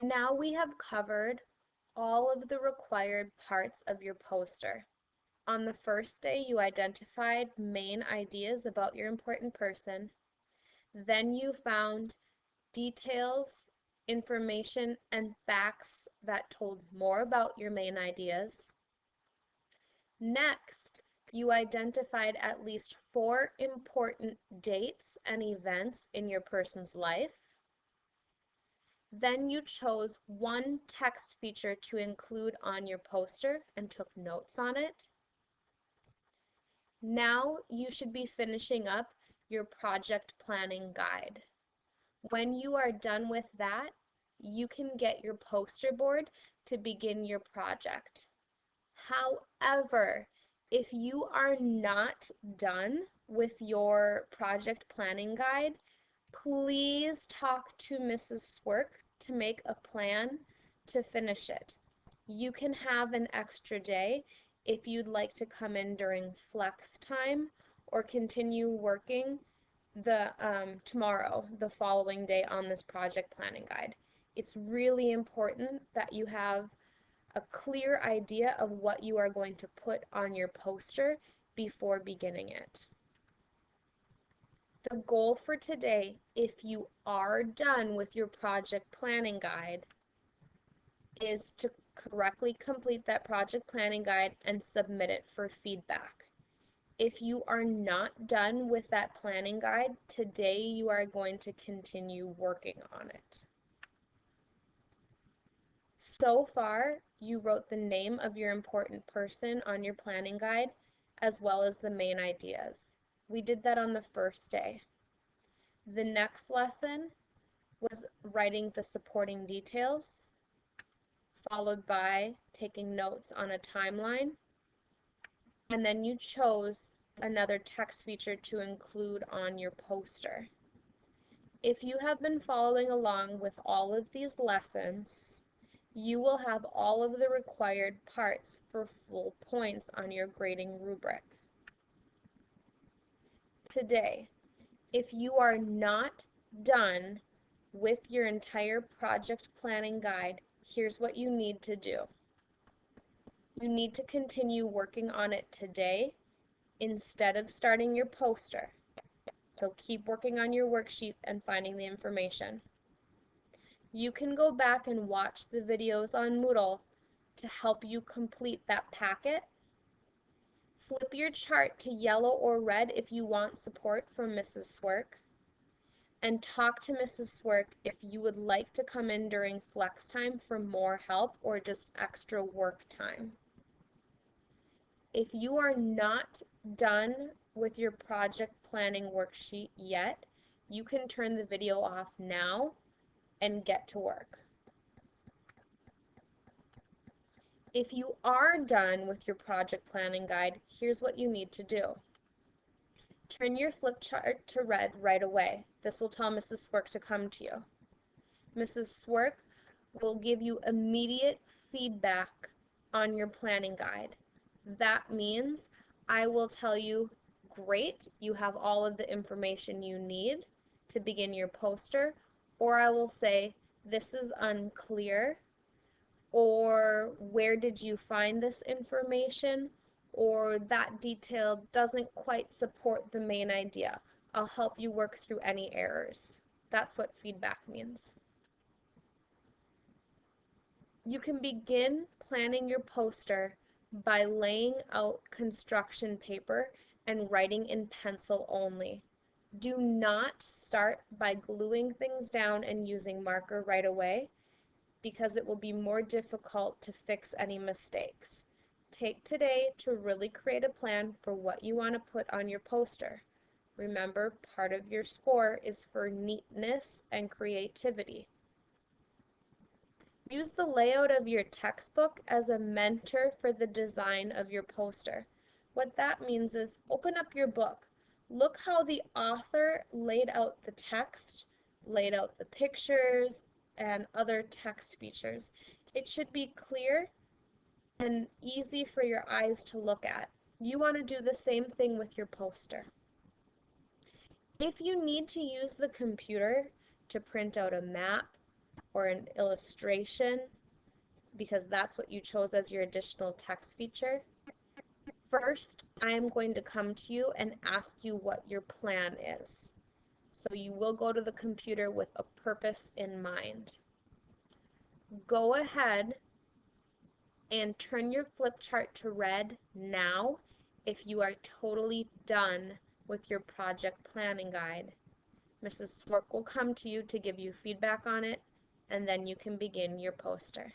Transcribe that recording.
Now we have covered all of the required parts of your poster. On the first day, you identified main ideas about your important person. Then you found details, information, and facts that told more about your main ideas. Next, you identified at least 4 important dates and events in your person's life. Then you chose one text feature to include on your poster and took notes on it. Now you should be finishing up your project planning guide. When you are done with that, you can get your poster board to begin your project. However, if you are not done with your project planning guide, please talk to Mrs. Swerk to make a plan to finish it. You can have an extra day if you'd like to come in during flex time or continue working tomorrow, the following day on this project planning guide. It's really important that you have a clear idea of what you are going to put on your poster before beginning it. The goal for today, if you are done with your project planning guide, is to correctly complete that project planning guide and submit it for feedback. If you are not done with that planning guide, today you are going to continue working on it. So far, you wrote the name of your important person on your planning guide, as well as the main ideas. We did that on the first day. The next lesson was writing the supporting details, followed by taking notes on a timeline, and then you chose another text feature to include on your poster. If you have been following along with all of these lessons, you will have all of the required parts for full points on your grading rubric. Today, if you are not done with your entire project planning guide, here's what you need to do. You need to continue working on it today instead of starting your poster. So keep working on your worksheet and finding the information. You can go back and watch the videos on Moodle to help you complete that packet. Flip your chart to yellow or red if you want support from Mrs. Swerk. And talk to Mrs. Swerk if you would like to come in during flex time for more help or just extra work time. If you are not done with your project planning worksheet yet, you can turn the video off now and get to work. If you are done with your project planning guide, here's what you need to do. Turn your flip chart to red right away. This will tell Mrs. Swerk to come to you. Mrs. Swerk will give you immediate feedback on your planning guide. That means I will tell you, great, you have all of the information you need to begin your poster, or I will say, this is unclear, or where did you find this information, or that detail doesn't quite support the main idea. I'll help you work through any errors. That's what feedback means. You can begin planning your poster by laying out construction paper and writing in pencil only. Do not start by gluing things down and using marker right away, because it will be more difficult to fix any mistakes. Take today to really create a plan for what you want to put on your poster. Remember, part of your score is for neatness and creativity. Use the layout of your textbook as a mentor for the design of your poster. What that means is open up your book. Look how the author laid out the text, laid out the pictures, and other text features. It should be clear and easy for your eyes to look at. You want to do the same thing with your poster. If you need to use the computer to print out a map, or an illustration, because that's what you chose as your additional text feature. First, I am going to come to you and ask you what your plan is. So you will go to the computer with a purpose in mind. Go ahead and turn your flip chart to red now if you are totally done with your project planning guide. Mrs. Swark will come to you to give you feedback on it, and then you can begin your poster.